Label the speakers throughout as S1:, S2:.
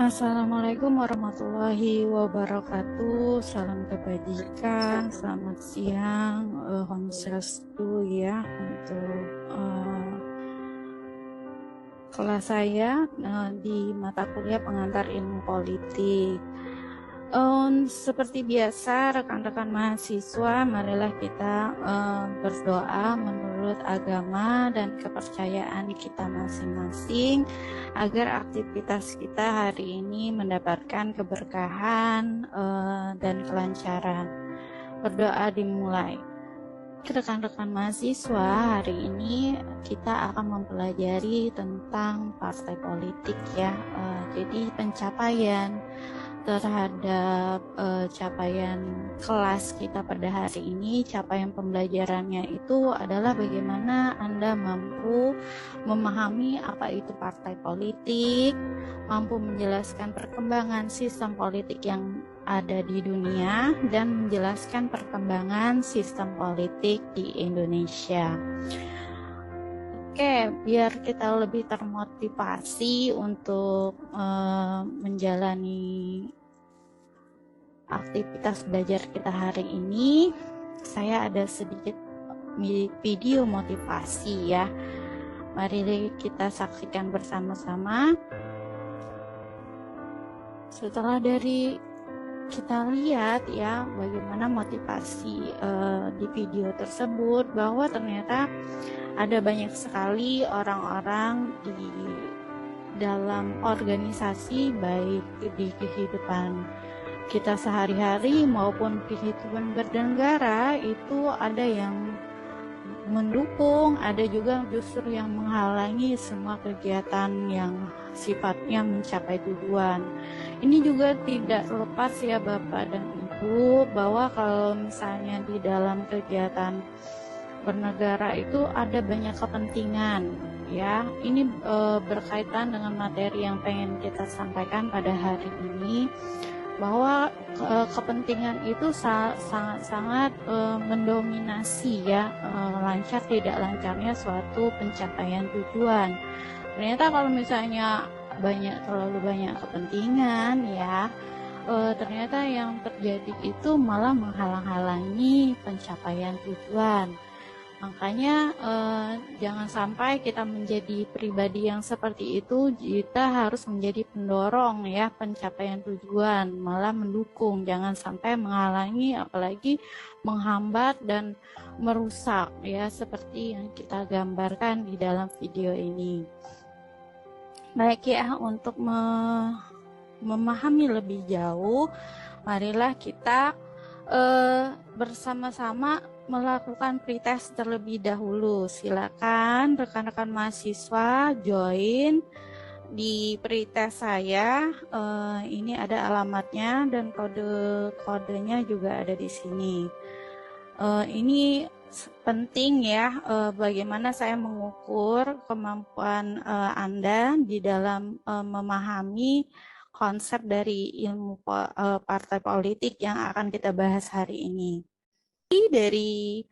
S1: Assalamualaikum warahmatullahi wabarakatuh. Salam kebajikan. Selamat siang, Om Swastiastu ya untuk kelas saya di mata kuliah pengantar ilmu politik. Seperti biasa, rekan-rekan mahasiswa, marilah kita berdoa menurut agama dan kepercayaan kita masing-masing agar aktivitas kita hari ini mendapatkan keberkahan dan kelancaran. Berdoa dimulai. Rekan-rekan mahasiswa, hari ini kita akan mempelajari tentang partai politik ya. Jadi pencapaian terhadap capaian kelas kita pada hari ini, capaian pembelajarannya itu adalah bagaimana Anda mampu memahami apa itu partai politik, mampu menjelaskan perkembangan sistem politik yang ada di dunia, dan menjelaskan perkembangan sistem politik di Indonesia. Oke, biar kita lebih termotivasi untuk menjalani aktivitas belajar kita hari ini, saya ada sedikit video motivasi ya. Mari kita saksikan bersama-sama. Setelah dari kita lihat ya bagaimana motivasi di video tersebut, bahwa ternyata ada banyak sekali orang-orang di dalam organisasi, baik di kehidupan kita sehari-hari maupun kehidupan bernegara, itu ada yang mendukung, ada juga justru yang menghalangi semua kegiatan yang sifatnya mencapai tujuan. Ini juga tidak lepas ya Bapak dan Ibu, bahwa kalau misalnya di dalam kegiatan bernegara itu ada banyak kepentingan ya. Ini berkaitan dengan materi yang pengen kita sampaikan pada hari ini, bahwa kepentingan itu sangat mendominasi ya lancar tidak lancarnya suatu pencapaian tujuan. Ternyata kalau misalnya terlalu banyak kepentingan ya, ternyata yang terjadi itu malah menghalang-halangi pencapaian tujuan. Makanya jangan sampai kita menjadi pribadi yang seperti itu. Kita harus menjadi pendorong ya pencapaian tujuan, malah mendukung, jangan sampai menghalangi, apalagi menghambat dan merusak ya, seperti yang kita gambarkan di dalam video ini. Baik ya, untuk memahami lebih jauh, marilah kita bersama-sama melakukan pretest terlebih dahulu. Silakan rekan-rekan mahasiswa join di pretest saya. Ini ada alamatnya dan kode-kodenya juga ada di sini. Ini penting ya, bagaimana saya mengukur kemampuan Anda di dalam memahami konsep dari ilmu partai politik yang akan kita bahas hari ini. Dari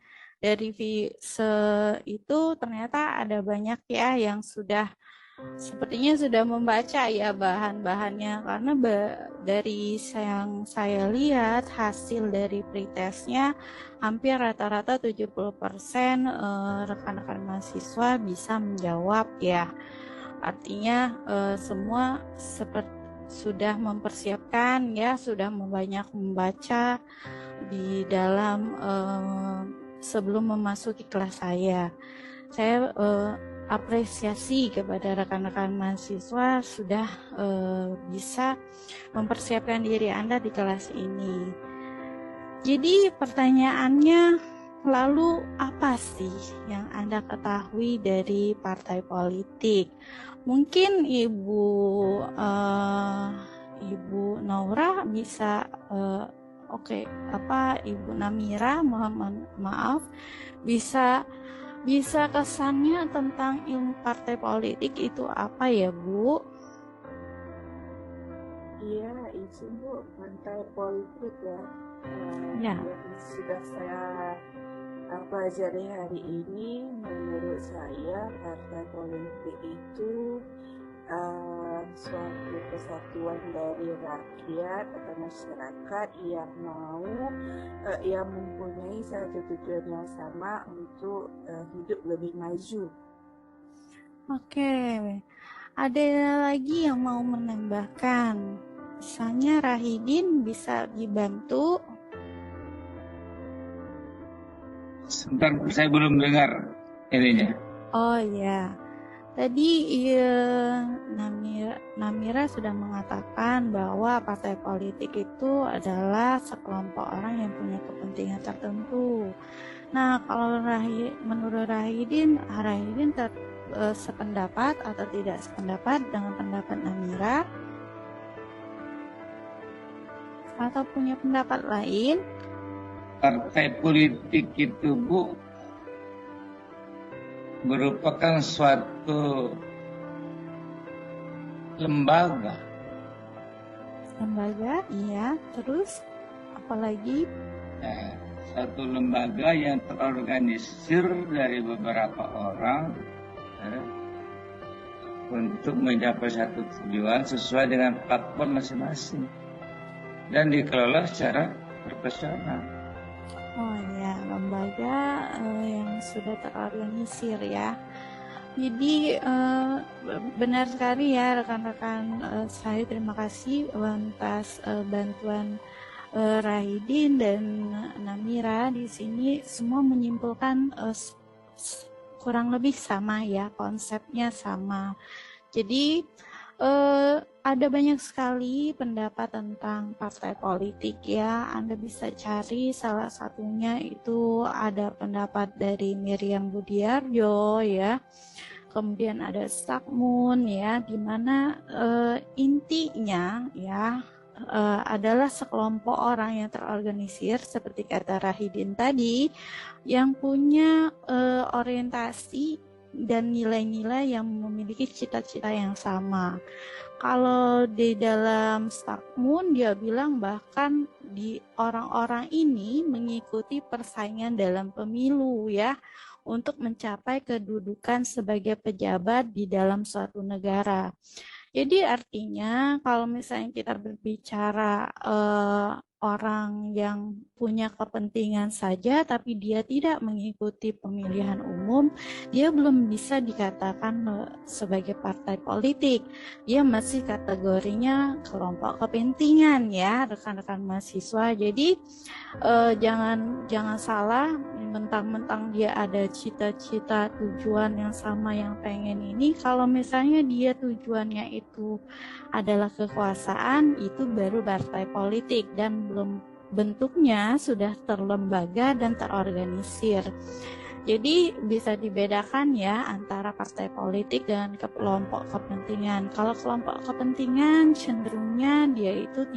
S1: itu ternyata ada banyak ya yang sepertinya sudah membaca ya bahan-bahannya, karena dari yang saya lihat hasil dari pretestnya hampir rata-rata 70% rekan-rekan mahasiswa bisa menjawab ya. Artinya semua sudah mempersiapkan ya, sudah banyak membaca di dalam sebelum memasuki kelas saya. Saya apresiasi kepada rekan-rekan mahasiswa sudah bisa mempersiapkan diri Anda di kelas ini. Jadi pertanyaannya, lalu apa sih yang Anda ketahui dari partai politik? Mungkin Ibu Naura bisa Ibu Namira, maaf, bisa kesannya tentang ilmu partai politik itu apa ya Bu?
S2: Iya, itu Bu, partai politik ya. Yang sudah saya pelajari hari ini, menurut saya partai politik itu suatu kesatuan dari rakyat atau masyarakat yang mau yang mempunyai satu tujuan yang sama untuk hidup lebih maju.
S1: Oke, ada lagi yang mau menambahkan? Misalnya Rahidin bisa dibantu.
S3: Sebentar, saya belum dengar ininya.
S1: Oh ya, tadi Namira sudah mengatakan bahwa partai politik itu adalah sekelompok orang yang punya kepentingan tertentu. Nah, kalau menurut Rahidin sependapat atau tidak sependapat dengan pendapat Namira? Atau punya pendapat lain?
S3: Partai politik itu, Bu, merupakan suatu lembaga.
S1: Lembaga, iya. Terus, apalagi?
S3: Satu lembaga yang terorganisir dari beberapa orang untuk mencapai satu tujuan sesuai dengan platform masing-masing dan dikelola secara profesional.
S1: Oh ya, lembaga yang sudah terorganisir ya. Jadi benar sekali ya rekan-rekan saya, terima kasih atas bantuan Rahidin dan Namira. Di sini semua menyimpulkan kurang lebih sama ya, konsepnya sama. Jadi ada banyak sekali pendapat tentang partai politik ya. Anda bisa cari, salah satunya itu ada pendapat dari Miriam Budiarjo ya. Kemudian ada Stakmun ya, di mana intinya ya adalah sekelompok orang yang terorganisir seperti kata Rahidin tadi, yang punya orientasi dan nilai-nilai yang memiliki cita-cita yang sama. Kalau di dalam Stakmun dia bilang bahkan di orang-orang ini mengikuti persaingan dalam pemilu ya, untuk mencapai kedudukan sebagai pejabat di dalam suatu negara. Jadi artinya kalau misalnya kita berbicara orang yang punya kepentingan saja tapi dia tidak mengikuti pemilihan umum, dia belum bisa dikatakan sebagai partai politik. Dia masih kategorinya kelompok kepentingan ya, rekan-rekan mahasiswa. Jadi jangan salah, mentang-mentang dia ada cita-cita tujuan yang sama yang pengen ini, kalau misalnya dia tujuannya itu adalah kekuasaan, itu baru partai politik dan belum bentuknya sudah terlembaga dan terorganisir. Jadi bisa dibedakan ya antara partai politik dan kelompok kepentingan. Kalau kelompok kepentingan cenderungnya dia itu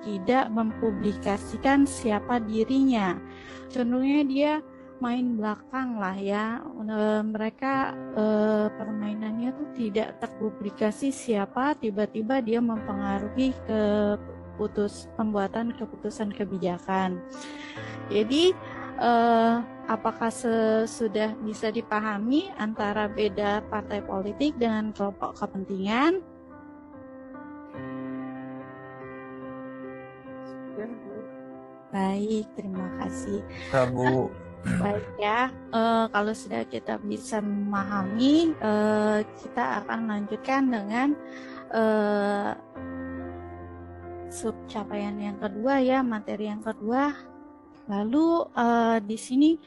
S1: tidak mempublikasikan siapa dirinya. Cenderungnya dia main belakang lah ya. Mereka permainannya tuh tidak terpublikasi siapa, tiba-tiba dia mempengaruhi pembuatan keputusan kebijakan. Jadi apakah sudah bisa dipahami antara beda partai politik dengan kelompok kepentingan? Baik, terima kasih.
S4: Bu.
S1: Baik ya, kalau sudah kita bisa memahami, kita akan lanjutkan dengan subcapaian yang kedua ya, materi yang kedua. Lalu di sini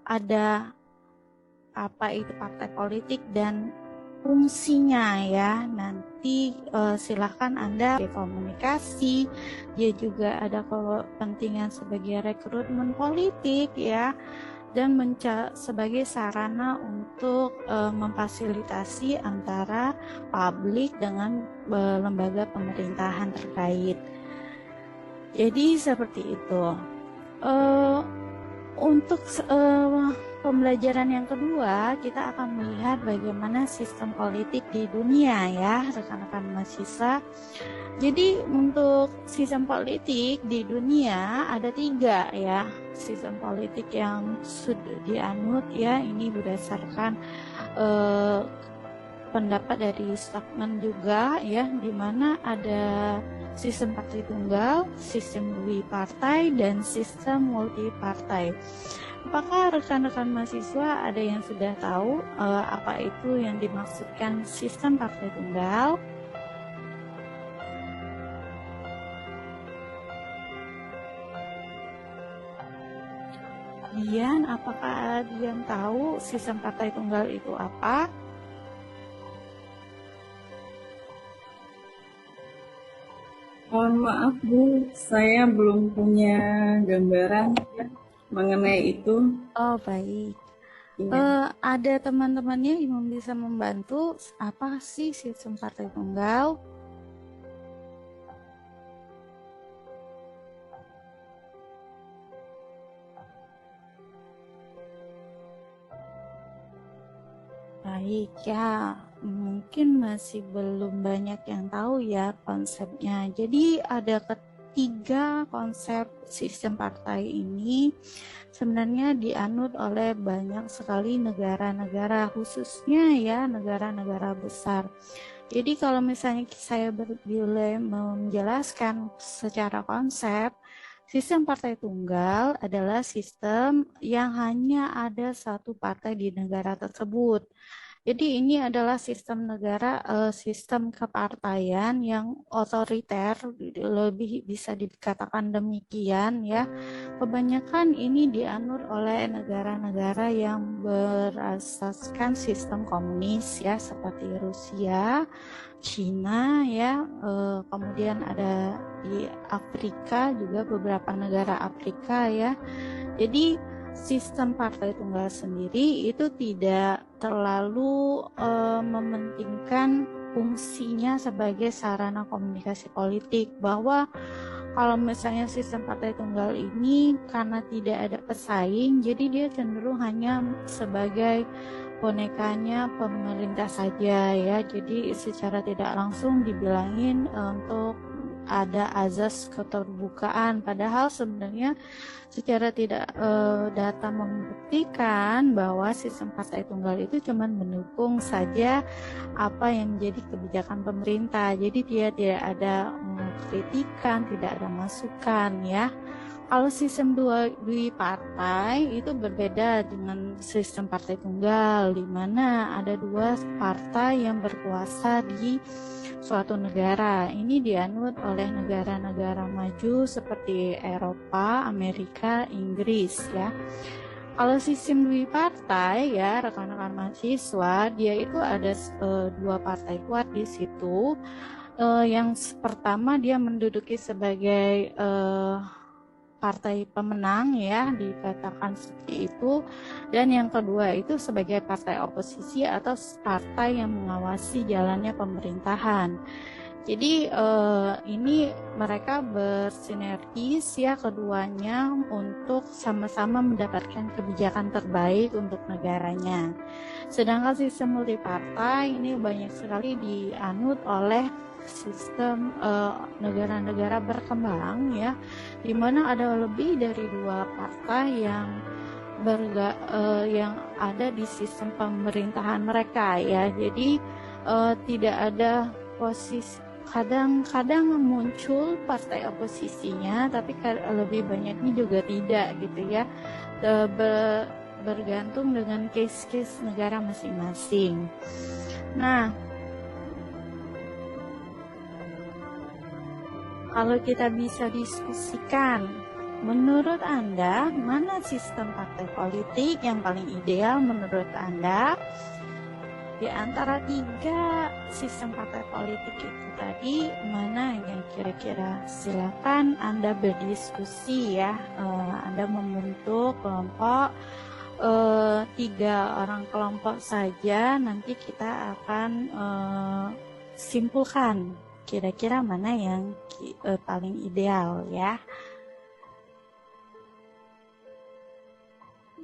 S1: ada apa itu partai politik dan fungsinya ya. Nanti silahkan Anda komunikasi. Dia juga ada kepentingan sebagai rekrutmen politik ya, dan sebagai sarana untuk memfasilitasi antara publik dengan lembaga pemerintahan terkait. Jadi seperti itu. Untuk pembelajaran yang kedua, kita akan melihat bagaimana sistem politik di dunia ya, rekan-rekan mahasiswa. Jadi untuk sistem politik di dunia ada 3 ya, sistem politik yang sudah dianut ya, ini berdasarkan pendapat dari Stockman juga ya, di mana ada sistem partai tunggal, sistem duipartai, dan sistem multipartai. Apakah rekan-rekan mahasiswa ada yang sudah tahu apa itu yang dimaksudkan sistem partai tunggal? Kemudian, apakah kalian tahu sistem partai tunggal itu apa?
S4: Mohon maaf Bu, saya belum punya gambaran mengenai itu.
S1: Oh, baik.
S4: Iya.
S1: Ada teman-temannya yang bisa membantu apa sih sistem partai tunggal? Baik ya, mungkin masih belum banyak yang tahu ya konsepnya. Jadi ada ketiga konsep sistem partai ini sebenarnya dianut oleh banyak sekali negara-negara, khususnya ya negara-negara besar. Jadi kalau misalnya saya boleh menjelaskan secara konsep, sistem partai tunggal adalah sistem yang hanya ada satu partai di negara tersebut. Jadi ini adalah sistem negara, sistem kepartaian yang otoriter, lebih bisa dikatakan demikian ya. Kebanyakan ini dianut oleh negara-negara yang berasaskan sistem komunis ya, seperti Rusia, Cina ya, kemudian ada di Afrika juga beberapa negara Afrika ya. Jadi sistem partai tunggal sendiri itu tidak terlalu mementingkan fungsinya sebagai sarana komunikasi politik, bahwa kalau misalnya sistem partai tunggal ini karena tidak ada pesaing, jadi dia cenderung hanya sebagai bonekanya pemerintah saja ya. Jadi secara tidak langsung dibilangin untuk ada azas keterbukaan, padahal sebenarnya secara tidak data membuktikan bahwa sistem partai tunggal itu cuma mendukung saja apa yang menjadi kebijakan pemerintah. Jadi dia tidak ada kritikan, tidak ada masukan ya. Kalau sistem duipartai itu berbeda dengan sistem partai tunggal, di mana ada dua partai yang berkuasa di suatu negara. Ini dianut oleh negara-negara maju seperti Eropa, Amerika, Inggris ya. Kalau sistem duipartai ya rekan-rekan mahasiswa, dia itu ada dua partai kuat di situ. Yang pertama dia menduduki sebagai partai pemenang ya, dikatakan seperti itu, dan yang kedua itu sebagai partai oposisi atau partai yang mengawasi jalannya pemerintahan. Jadi ini mereka bersinergis ya keduanya untuk sama-sama mendapatkan kebijakan terbaik untuk negaranya. Sedangkan sistem multipartai ini banyak sekali dianut oleh sistem negara-negara berkembang ya, di mana ada lebih dari dua partai yang ada di sistem pemerintahan mereka ya. Jadi tidak ada posisi, kadang-kadang muncul partai oposisinya, tapi lebih banyaknya juga tidak gitu ya. Bergantung dengan case-case negara masing-masing. Nah, kalau kita bisa diskusikan, menurut Anda, mana sistem partai politik yang paling ideal menurut Anda? Di antara tiga sistem partai politik itu tadi, mana yang kira-kira? Silakan Anda berdiskusi ya. Anda membentuk kelompok, 3 orang kelompok saja, nanti kita akan simpulkan kira-kira mana yang paling ideal ya.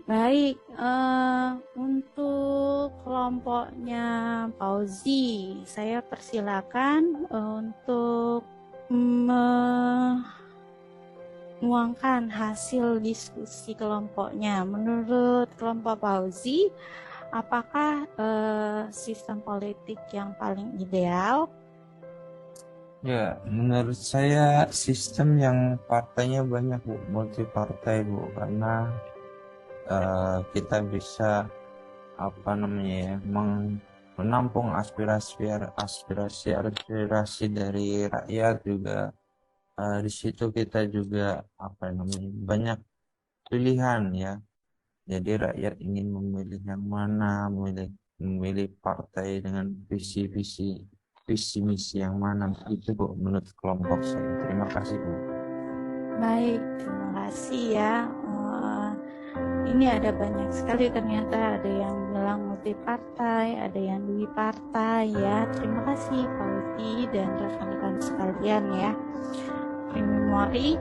S1: Baik, untuk kelompoknya Pauzi, saya persilakan untuk menuangkan hasil diskusi kelompoknya. Menurut kelompok Pauzi, apakah sistem politik yang paling ideal?
S5: Ya, menurut saya sistem yang partainya banyak, Bu, multi partai, Bu, karena kita bisa menampung aspirasi dari rakyat juga. Di situ kita juga banyak pilihan ya. Jadi rakyat ingin memilih yang mana, memilih partai dengan visi misi yang mana, itu Bu menurut kelompok saya. Terima kasih, Bu.
S1: Baik, terima kasih ya. Ini ada banyak sekali ternyata, ada yang bilang multi partai, ada yang dui partai ya. Terima kasih Pak Uti dan rekan-rekan sekalian ya. Memori.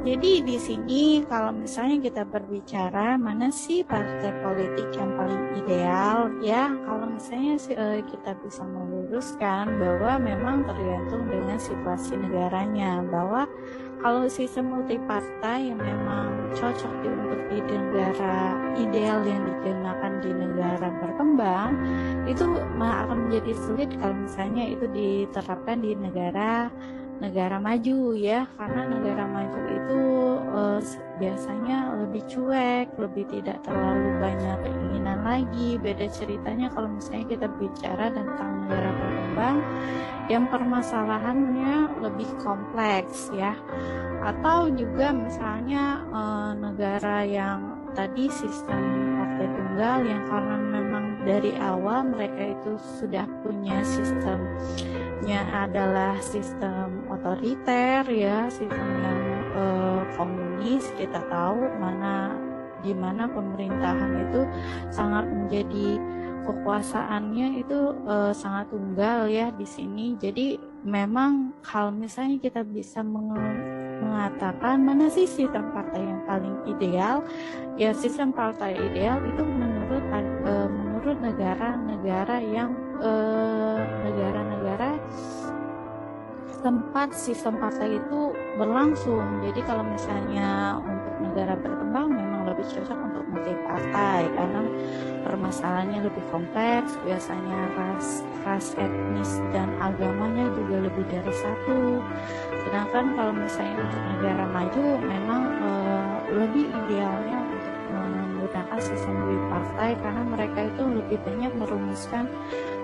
S1: Jadi di sini kalau misalnya kita berbicara mana sih partai politik yang paling ideal ya, kalau misalnya kita bisa meluruskan bahwa memang tergantung dengan situasi negaranya, bahwa kalau sistem multi partai yang memang cocok untuk di negara ideal yang digunakan di negara berkembang, itu akan menjadi sulit kalau misalnya itu diterapkan di negara maju ya, karena negara maju itu biasanya lebih cuek, lebih tidak terlalu banyak keinginan lagi. Beda ceritanya kalau misalnya kita bicara tentang negara berkembang yang permasalahannya lebih kompleks ya, atau juga misalnya negara yang tadi sistem partai tunggal yang karena memang dari awal mereka itu sudah punya sistemnya adalah sistem otoriter ya, sistem yang komunis. Kita tahu di mana pemerintahan itu sangat menjadi kekuasaannya itu sangat tunggal ya di sini. Jadi memang kalau misalnya kita bisa mengatakan mana sih sistem partai yang paling ideal, ya sistem partai ideal itu menurut negara-negara yang negara-negara tempat sistem partai itu berlangsung. Jadi kalau misalnya untuk negara berkembang memang lebih cocok untuk multi partai karena permasalahannya lebih kompleks, biasanya ras etnis dan agamanya juga lebih dari satu. Sedangkan kalau misalnya untuk negara maju memang lebih idealnya untuk menggunakan sistem partai karena mereka itu lebih banyak merumuskan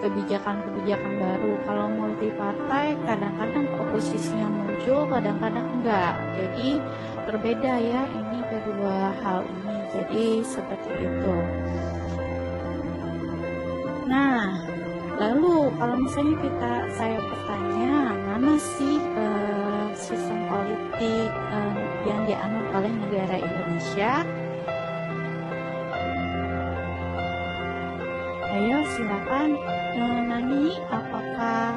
S1: kebijakan-kebijakan baru. Kalau multi partai kadang-kadang oposisinya muncul, kadang-kadang enggak. Jadi berbeda ya ini kedua hal ini. Jadi seperti itu. Nah, lalu kalau misalnya saya bertanya, mana sih sistem politik yang dianut oleh negara Indonesia? Ayo silakan Nani, apakah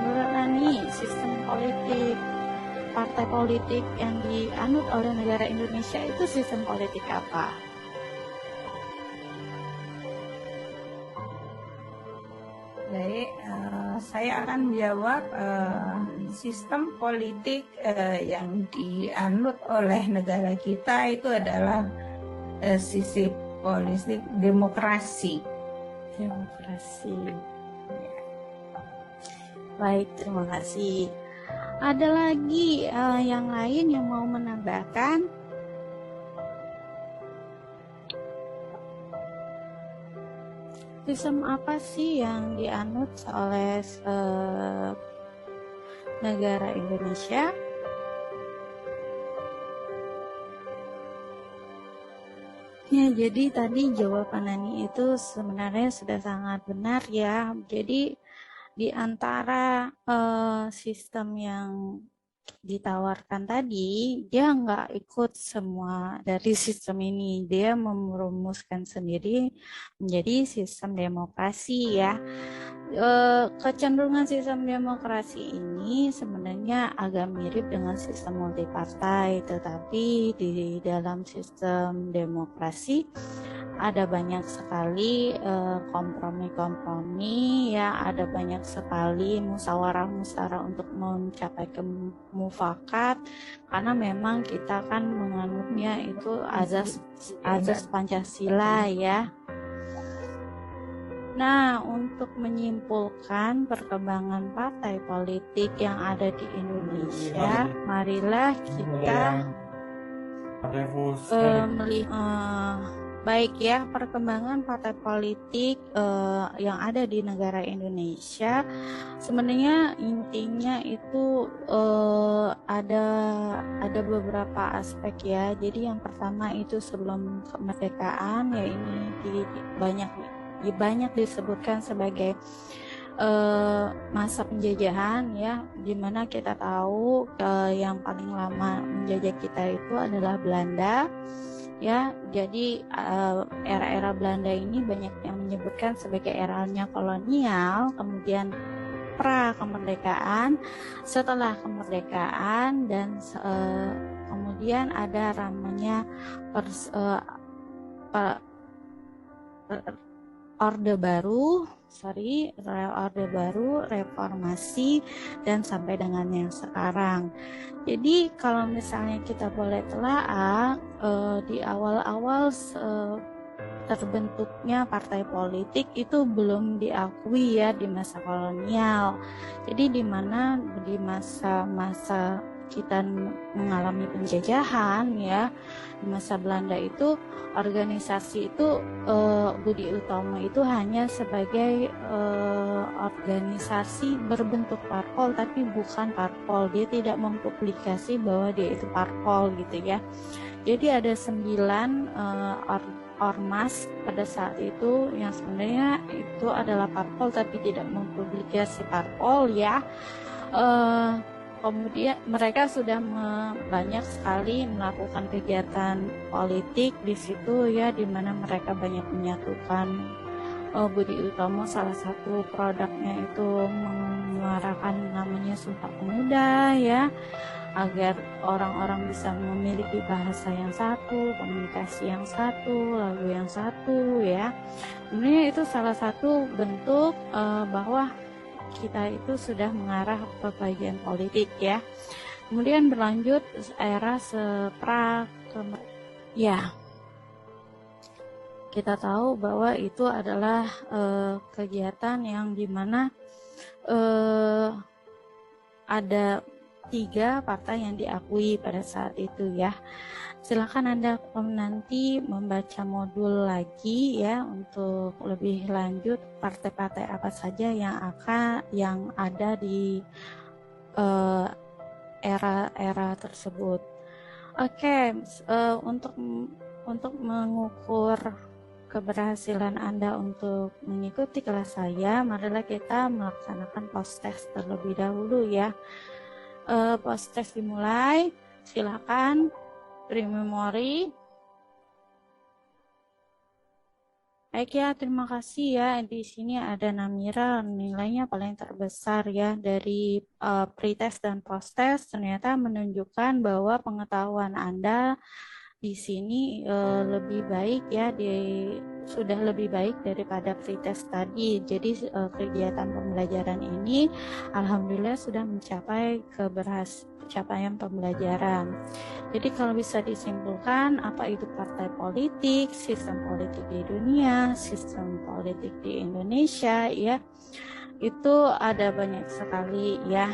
S1: menurut Nani sistem politik partai politik yang dianut oleh negara Indonesia itu sistem politik apa?
S2: Baik, saya akan menjawab sistem politik yang dianut oleh negara kita itu adalah sistem politik demokrasi.
S1: Baik, terima kasih. Ada lagi yang lain yang mau menambahkan? Sistem apa sih yang dianut oleh negara Indonesia? Ya, jadi tadi jawaban Nani itu sebenarnya sudah sangat benar ya. Jadi di antara sistem yang ditawarkan tadi, dia nggak ikut semua dari sistem ini. Dia merumuskan sendiri menjadi sistem demokrasi ya. Kecenderungan sistem demokrasi ini sebenarnya agak mirip dengan sistem multipartai, tetapi di dalam sistem demokrasi ada banyak sekali kompromi-kompromi ya, ada banyak sekali musyawarah-musyawarah untuk mencapai mufakat, karena memang kita kan menganutnya itu azas Pancasila ya. Nah, untuk menyimpulkan perkembangan partai politik yang ada di Indonesia, marilah kita melihat baik ya perkembangan partai politik yang ada di negara Indonesia. Sebenarnya intinya itu ada beberapa aspek ya. Jadi yang pertama itu sebelum kemerdekaan, ya ini banyak disebutkan sebagai masa penjajahan ya, dimana kita tahu yang paling lama menjajah kita itu adalah Belanda ya. Jadi era-era Belanda ini banyak yang menyebutkan sebagai eranya kolonial, kemudian pra kemerdekaan, setelah kemerdekaan, dan kemudian ada namanya Orde Baru, reformasi, dan sampai dengan yang sekarang. Jadi kalau misalnya kita boleh telaah di awal-awal terbentuknya partai politik itu belum diakui ya di masa kolonial. Jadi di mana di masa-masa kita mengalami penjajahan ya, di masa Belanda itu organisasi itu Budi Utomo itu hanya sebagai organisasi berbentuk parpol, tapi bukan parpol. Dia tidak mempublikasi bahwa dia itu parpol gitu ya. Jadi ada 9 ormas pada saat itu yang sebenarnya itu adalah parpol tapi tidak mempublikasi parpol ya. Kemudian mereka sudah banyak sekali melakukan kegiatan politik di situ ya, di mana mereka banyak menyatukan. Budi Utomo salah satu produknya itu menyuarakan namanya Sumpah Pemuda ya, agar orang-orang bisa memiliki bahasa yang satu, komunikasi yang satu, lagu yang satu ya. Sebenarnya itu salah satu bentuk bahwa kita itu sudah mengarah ke bagian politik ya. Kemudian berlanjut era ya, kita tahu bahwa itu adalah kegiatan yang dimana ada 3 partai yang diakui pada saat itu ya. Silakan Anda nanti membaca modul lagi ya untuk lebih lanjut partai-partai apa saja yang ada di era-era tersebut. Oke, untuk mengukur keberhasilan Anda untuk mengikuti kelas saya, marilah kita melaksanakan post-test terlebih dahulu ya. Post-test dimulai, silakan. Memori. Baik ya, terima kasih ya. Di sini ada Namira, nilainya paling terbesar ya dari pretest dan posttest. Ternyata menunjukkan bahwa pengetahuan Anda di sini lebih baik ya, sudah lebih baik daripada pretest tadi. Jadi kegiatan pembelajaran ini alhamdulillah sudah mencapai capaian pembelajaran. Jadi kalau bisa disimpulkan, apa itu partai politik, sistem politik di dunia, sistem politik di Indonesia ya, itu ada banyak sekali ya.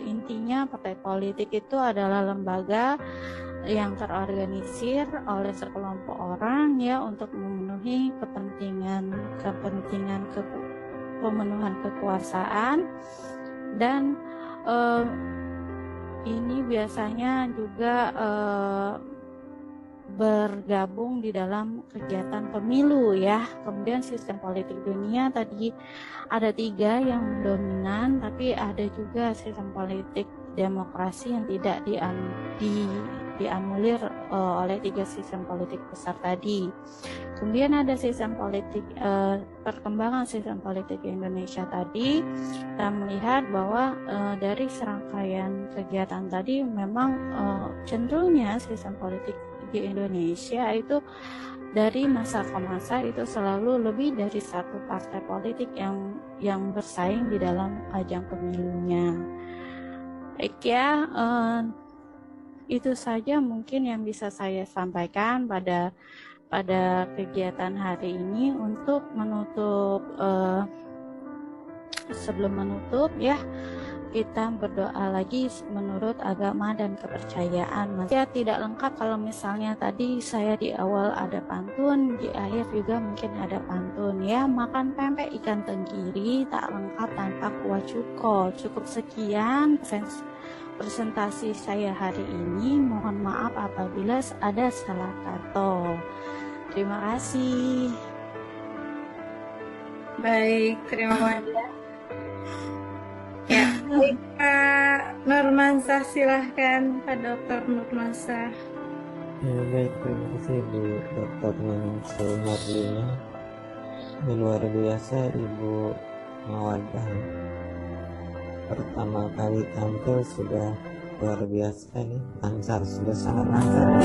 S1: Intinya partai politik itu adalah lembaga yang terorganisir oleh sekelompok orang ya untuk memenuhi pemenuhan kekuasaan, dan ini biasanya juga bergabung di dalam kegiatan pemilu ya. Kemudian sistem politik dunia tadi ada 3 yang dominan, tapi ada juga sistem politik demokrasi yang tidak dianulir oleh 3 sistem politik besar tadi. Kemudian ada sistem politik perkembangan sistem politik Indonesia tadi. Kita melihat bahwa dari serangkaian kegiatan tadi memang cenderungnya sistem politik di Indonesia itu dari masa ke masa itu selalu lebih dari 1 partai politik yang bersaing di dalam ajang pemilunya. Baik ya, itu saja mungkin yang bisa saya sampaikan pada pada kegiatan hari ini untuk menutup, sebelum menutup ya, kita berdoa lagi menurut agama dan kepercayaan. Ya, tidak lengkap kalau misalnya tadi saya di awal ada pantun, di akhir juga mungkin ada pantun ya. Makan pempek ikan tenggiri tak lengkap tanpa kuah cuko. Cukup sekian presentasi saya hari ini. Mohon maaf apabila ada salah kata. Terima kasih.
S4: Baik, terima kasih. Ya, baik, Pak Nurmansah, silahkan Pak Dr. Nurmansah.
S6: Ya, baik, terima kasih Bu Dr. Sumarlina. Luar biasa Ibu Mawadah. Pertama kali tampil sudah luar biasa nih, lancar, sudah sangat lancar.